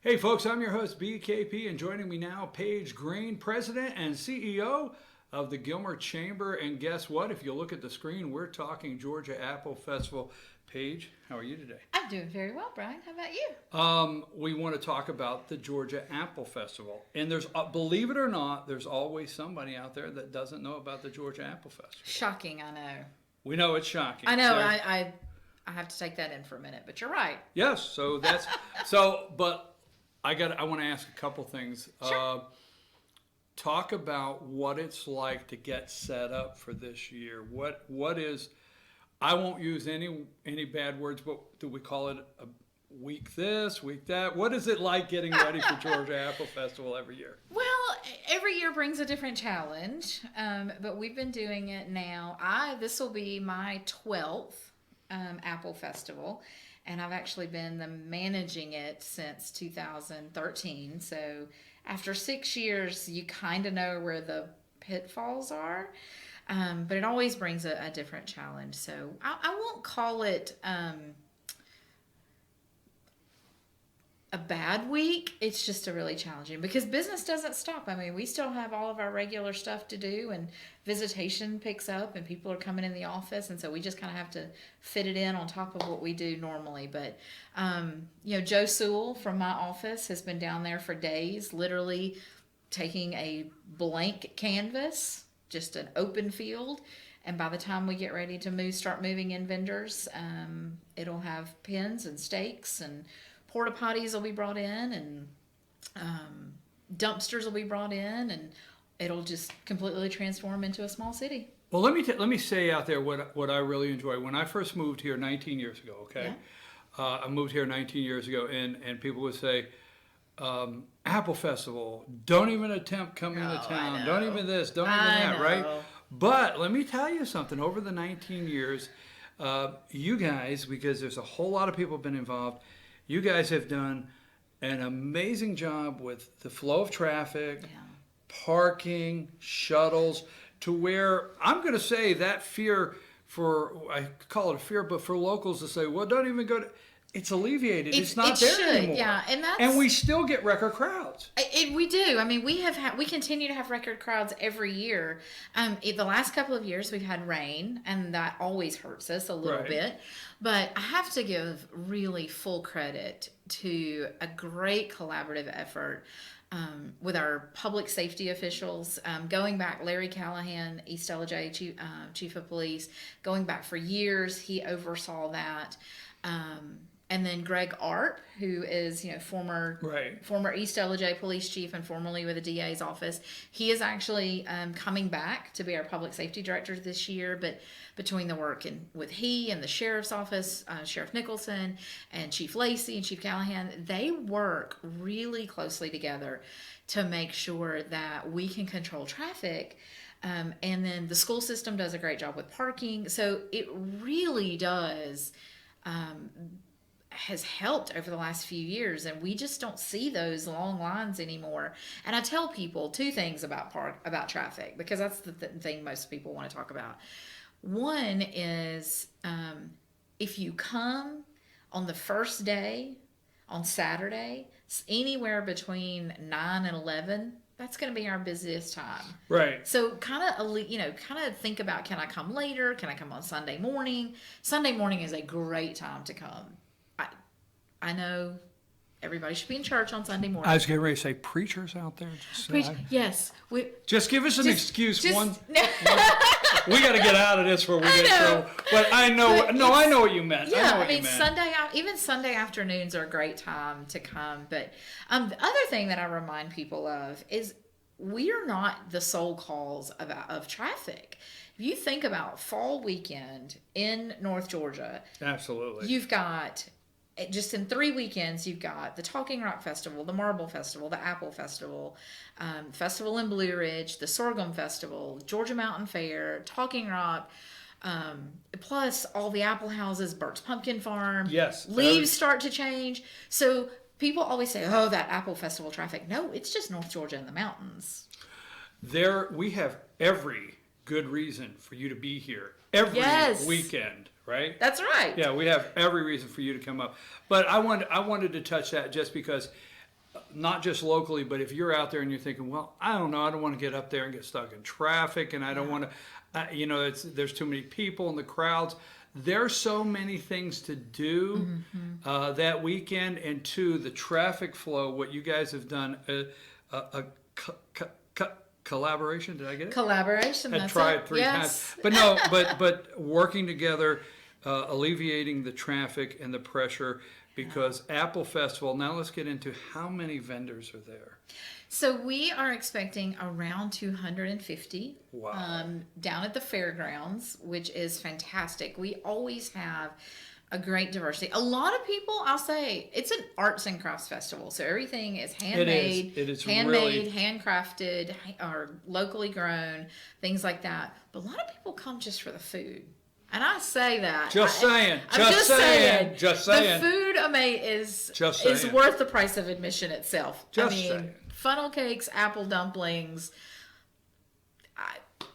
Hey folks, I'm your host BKP, and joining me now, Paige Green, President and CEO of the Gilmer Chamber. And guess what? If you look at the screen, we're talking Georgia Apple Festival. Paige, how are you today? I'm doing very well, Brian. How about you? We want to talk about the Georgia Apple Festival. And there's, believe it or not, there's always somebody out there that doesn't know about the Georgia Apple Festival. Shocking, I know. We know it's shocking. I know. I have to take that in for a minute, but you're right. Yes. So that's but I want to ask a couple things. Sure. Talk about what it's like to get set up for this year. What is? I won't use any bad words, but do we call it a week this, week that? What is it like getting ready for Georgia Apple Festival every year? Well, every year brings a different challenge, but we've been doing it now. This will be my 12th Apple Festival. And I've actually been managing it since 2013. So after 6 years, you kind of know where the pitfalls are. But it always brings a different challenge. So I won't call it a bad week. It's just a really challenging because business doesn't stop. I mean, we still have all of our regular stuff to do, and visitation picks up and people are coming in the office, and so we just kind of have to fit it in on top of what we do normally. But Joe Sewell from my office has been down there for days, literally taking a blank canvas, just an open field, and by the time we get ready to start moving in vendors, it'll have pins and stakes, and porta potties will be brought in, and dumpsters will be brought in, and it'll just completely transform into a small city. Well, let me say out there what I really enjoy. When I first moved here 19 years ago, okay, yeah. I moved here 19 years ago, and people would say, Apple Festival, don't even attempt coming to town, don't even this, don't even that, right? But let me tell you something. Over the 19 years, you guys, because there's a whole lot of people have been involved, you guys have done an amazing job with the flow of traffic, parking, shuttles, to where I'm going to say that fear I call it a fear, but for locals to say, well, don't even go to, it's alleviated. It's not there anymore. Yeah, and we still get record crowds. We do. I mean, we continue to have record crowds every year. The last couple of years we've had rain, and that always hurts us a little bit. But I have to give really full credit to a great collaborative effort with our public safety officials. Going back, Larry Callahan, East LJ Chief of Police, going back for years, he oversaw that. And then Greg Arp, who is former East LJ police chief and formerly with the DA's office, he is actually coming back to be our public safety director this year. But between the work with he and the sheriff's office, Sheriff Nicholson and Chief Lacey and Chief Callahan, they work really closely together to make sure that we can control traffic. And then the school system does a great job with parking. So it really does. Has helped over the last few years, and we just don't see those long lines anymore. And I tell people two things about traffic, because that's the thing most people want to talk about. One is if you come on the first day on Saturday, anywhere between 9 and 11, that's going to be our busiest time. Right. So kind of think about, can I come later? Can I come on Sunday morning? Sunday morning is a great time to come. I know everybody should be in church on Sunday morning. I was getting ready to say preachers out there. Yes. Just give us an excuse. We got to get out of this where we get so. But I know what you meant. Yeah, I mean Sunday afternoons are a great time to come. But the other thing that I remind people of is we are not the sole cause of traffic. If you think about fall weekend in North Georgia, absolutely, you've got. Just in 3 weekends, you've got the Talking Rock Festival, the Marble Festival, the Apple Festival, Festival in Blue Ridge, the Sorghum Festival, Georgia Mountain Fair, Talking Rock, plus all the apple houses, Burt's Pumpkin Farm. Yes. Leaves start to change. So people always say, oh, that Apple Festival traffic. No, it's just North Georgia and the mountains. We have every good reason for you to be here every weekend. Right? That's right. Yeah, we have every reason for you to come up. But I wanted to touch that just because not just locally, but if you're out there and you're thinking, well, I don't know, I don't want to get up there and get stuck in traffic, and I don't want to, there's too many people in the crowds. There's so many things to do that weekend, and two, the traffic flow. What you guys have done, collaboration. Did I get it? Collaboration. I tried 3 times, but no, but working together, alleviating the traffic and the pressure. Because Apple Festival, now let's get into how many vendors are there. So we are expecting around 250 down at the fairgrounds, which is fantastic. We always have a great diversity. A lot of people, I'll say, it's an arts and crafts festival. So everything is handmade, it is handmade, handcrafted, or locally grown, things like that. But a lot of people come just for the food. And I say that. Just saying. The food is worth the price of admission itself. Saying. Funnel cakes, apple dumplings,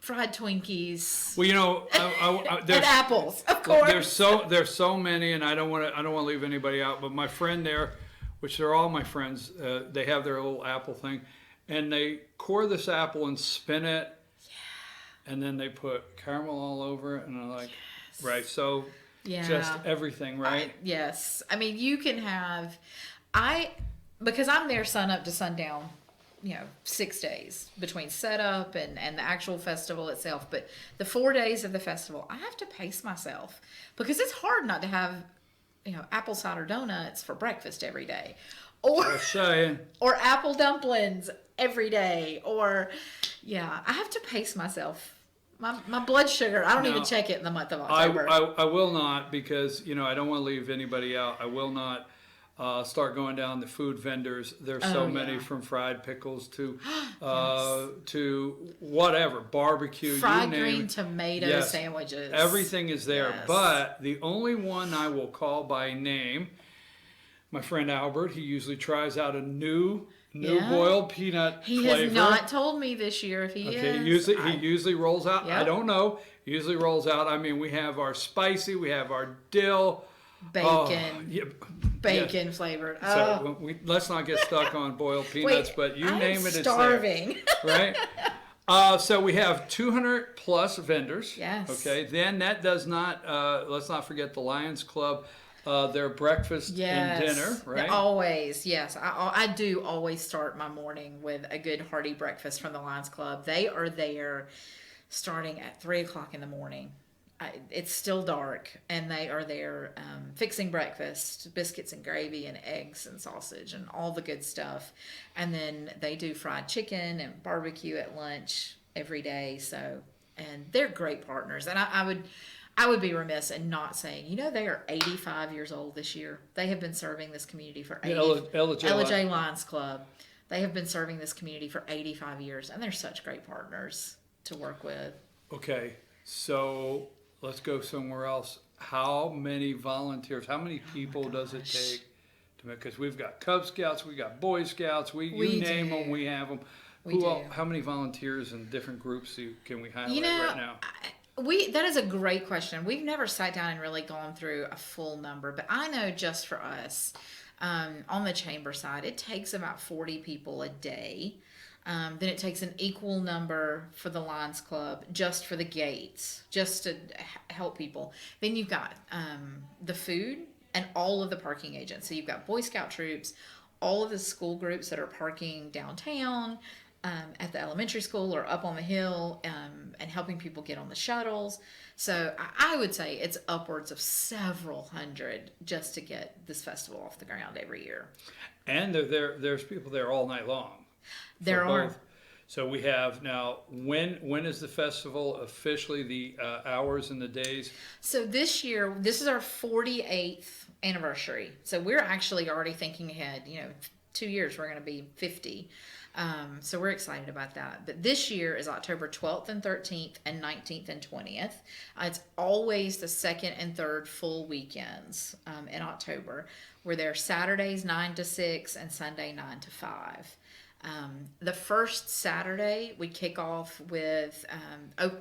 fried Twinkies. Well, and apples, of course. There's so many, and I don't want to leave anybody out. But my friend there, which they're all my friends, they have their little apple thing, and they core this apple and spin it. And then they put caramel all over it, and I'm like, right, so just everything, right? Yes. I mean, you can have, because I'm there sun up to sundown, 6 days between setup and the actual festival itself. But the 4 days of the festival, I have to pace myself because it's hard not to have, apple cider donuts for breakfast every day. Or apple dumplings every day. Or, I have to pace myself. My blood sugar, I don't even check it in the month of October. I will not, because, I don't want to leave anybody out. I will not start going down the food vendors. There's so many, from fried pickles to to whatever, barbecue, fried green tomato sandwiches. Everything is there. Yes. But the only one I will call by name, my friend Albert, he usually tries out a new boiled peanut flavor. He has not told me this year if he is. He usually rolls out. Yep. I don't know. He usually rolls out. I mean, we have our spicy, we have our dill. Bacon flavored. So let's not get stuck on boiled peanuts, but you name it, it's starving. There. Right? So we have 200 plus vendors. Yes. Okay. Then that does not, let's not forget the Lions Club. Their breakfast and dinner, right? Always, yes. I do always start my morning with a good hearty breakfast from the Lions Club. They are there starting at 3 o'clock in the morning. It's still dark, and they are there fixing breakfast, biscuits and gravy and eggs and sausage and all the good stuff. And then they do fried chicken and barbecue at lunch every day. And they're great partners. And I would be remiss in not saying, they are 85 years old this year. They have been serving this community for Ella J. Lions Club. They have been serving this community for 85 years, and they're such great partners to work with. Okay, so let's go somewhere else. How many volunteers, how many people does it take to make, because we've got Cub Scouts, we got Boy Scouts, you name them, we have them. How many volunteers and different groups can we highlight right now? That is a great question. We've never sat down and really gone through a full number, but I know just for us, on the chamber side, it takes about 40 people a day. Then it takes an equal number for the Lions Club, just for the gates, just to help people. Then you've got the food and all of the parking agents. So you've got Boy Scout troops, all of the school groups that are parking downtown, at the elementary school or up on the hill, and helping people get on the shuttles. So I would say it's upwards of several hundred just to get this festival off the ground every year. And there's people there all night long. There are. Both. So we have now, when is the festival officially, the hours and the days? So this year, this is our 48th anniversary. So we're actually already thinking ahead. 2 years, we're going to be 50. So we're excited about that. But this year is October 12th and 13th and 19th and 20th. It's always the second and third full weekends in October. We're there Saturdays 9 to 6 and Sunday 9 to 5. The first Saturday we kick off with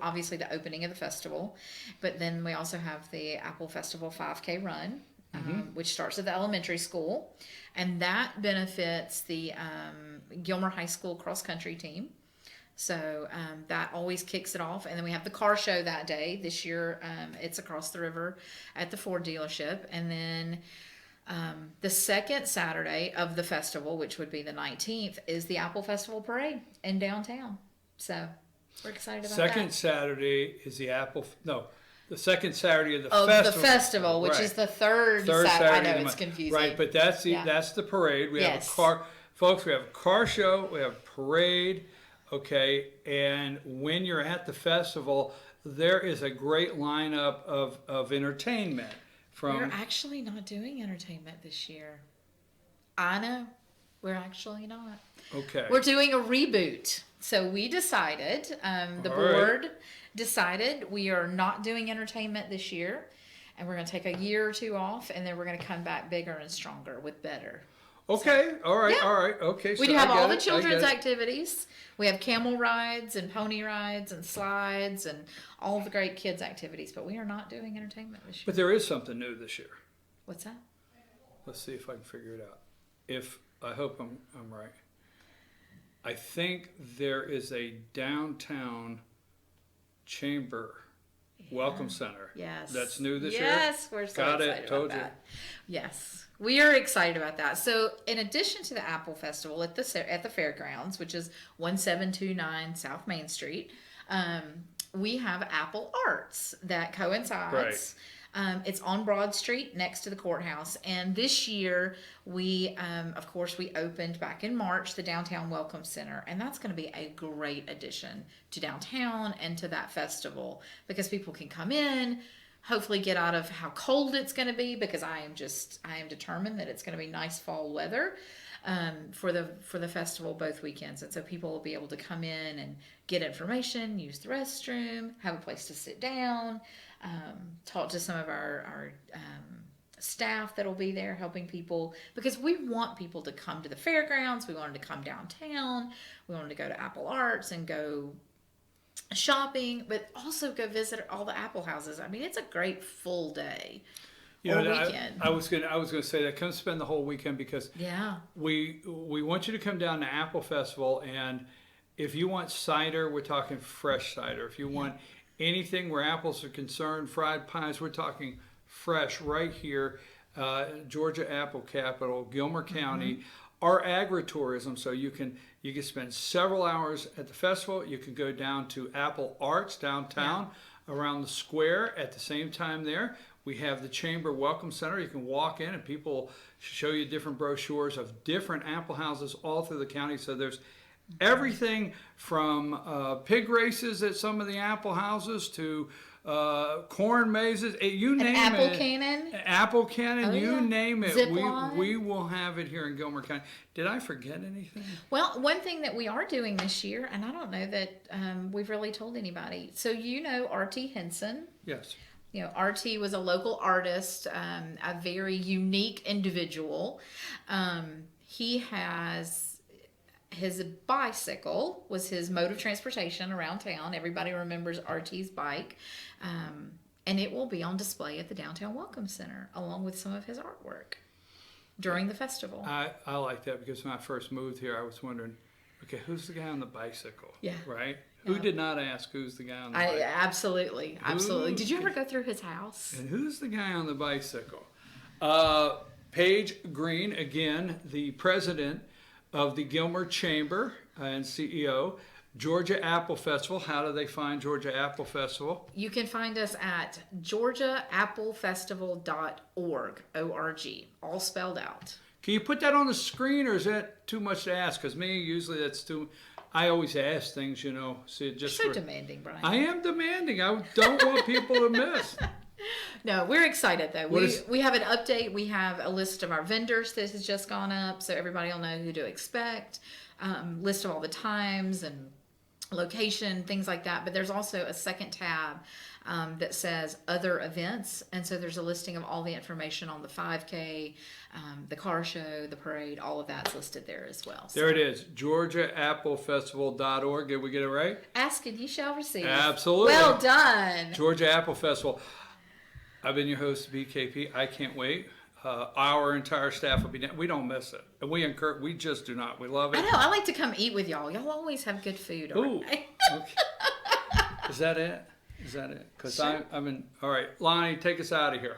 obviously the opening of the festival, but then we also have the Apple Festival 5K run. which starts at the elementary school, and that benefits the Gilmer High School cross country team. So that always kicks it off. And then we have the car show that day. This year, it's across the river at the Ford dealership. And then the second Saturday of the festival, which would be the 19th, is the Apple Festival Parade in downtown. So we're excited about that. Second Saturday is the the second Saturday of the festival, which is the third Saturday. I know it's confusing. Right, but that's the parade. We have a car, folks. We have a car show. We have a parade. Okay, and when you're at the festival, there is a great lineup of entertainment. We're actually not doing entertainment this year. I know. We're actually not. Okay. We're doing a reboot. So we decided, the board decided we are not doing entertainment this year. And we're going to take a year or two off. And then we're going to come back bigger and stronger with better. Okay. All right. Okay. We do have all the children's activities. We have camel rides and pony rides and slides and all the great kids activities. But we are not doing entertainment this year. But there is something new this year. What's that? Let's see if I can figure it out. I hope I'm right. I think there is a downtown chamber welcome center. Yes. That's new this year? Yes, we're so excited about that. Yes, we are excited about that. So in addition to the Apple Festival at the fairgrounds, which is 1729 South Main Street, we have Apple Arts that coincides. Right. It's on Broad Street next to the courthouse. And this year, we opened back in March the Downtown Welcome Center. And that's going to be a great addition to downtown and to that festival because people can come in, hopefully get out of how cold it's going to be because I am determined that it's going to be nice fall weather for the festival both weekends. And so people will be able to come in and get information, use the restroom, have a place to sit down, talk to some of our staff that'll be there helping people because we want people to come to the fairgrounds. We want them to come downtown. We want them to go to Apple Arts and go shopping, but also go visit all the Apple houses. I mean, it's a great full day. Weekend. I was gonna say that. Come spend the whole weekend because we want you to come down to Apple Festival, and if you want cider, we're talking fresh cider. If you want anything where apples are concerned, fried pies, we're talking fresh right here, Georgia Apple Capital, Gilmer County. Our agritourism, so you can spend several hours at the festival. You can go down to Apple Arts downtown around the square at the same time there. We have the Chamber Welcome Center. You can walk in and people show you different brochures of different apple houses all through the county. So there's everything from pig races at some of the apple houses to corn mazes. You name it. Apple cannon. You name it. We will have it here in Gilmer County. Did I forget anything? Well, one thing that we are doing this year, and I don't know that we've really told anybody. So you know R.T. Henson. Yes. You know, R.T. was a local artist, a very unique individual. He has his bicycle was his mode of transportation around town. Everybody remembers R.T.'s bike. And it will be on display at the Downtown Welcome Center along with some of his artwork during the festival. I like that because when I first moved here, I was wondering, okay, who's the guy on the bicycle? Yeah. Right? Who did not ask who's the guy on the bicycle? Absolutely. Did you ever go through his house? And who's the guy on the bicycle? Paige Green, again, the president of the Gilmer Chamber and CEO. Georgia Apple Festival. How do they find Georgia Apple Festival? You can find us at georgiaapplepestival.org, O-R-G, all spelled out. Can you put that on the screen, or is that too much to ask? Because me, usually that's too... I always ask things, so just You're so demanding, Brian. I am demanding. I don't want people to miss. No, we're excited, though. We have an update. We have a list of our vendors that has just gone up, so everybody will know who to expect. List of all the times and location, things like that. But there's also a second tab that says other events. And so there's a listing of all the information on the 5K, the car show, the parade, all of that's listed there as well. So. There it is, georgiaapplepestival.org. Did we get it right? Ask and you shall receive. Absolutely. Well done. Georgia Apple Festival. I've been your host, BKP. I can't wait our entire staff will be down. We don't miss it, and we just do not. We love it. I know. I like to come eat with y'all. Y'all always have good food. Ooh, okay. Is that it? Because Sure. I'm in. All right, Lonnie, take us out of here.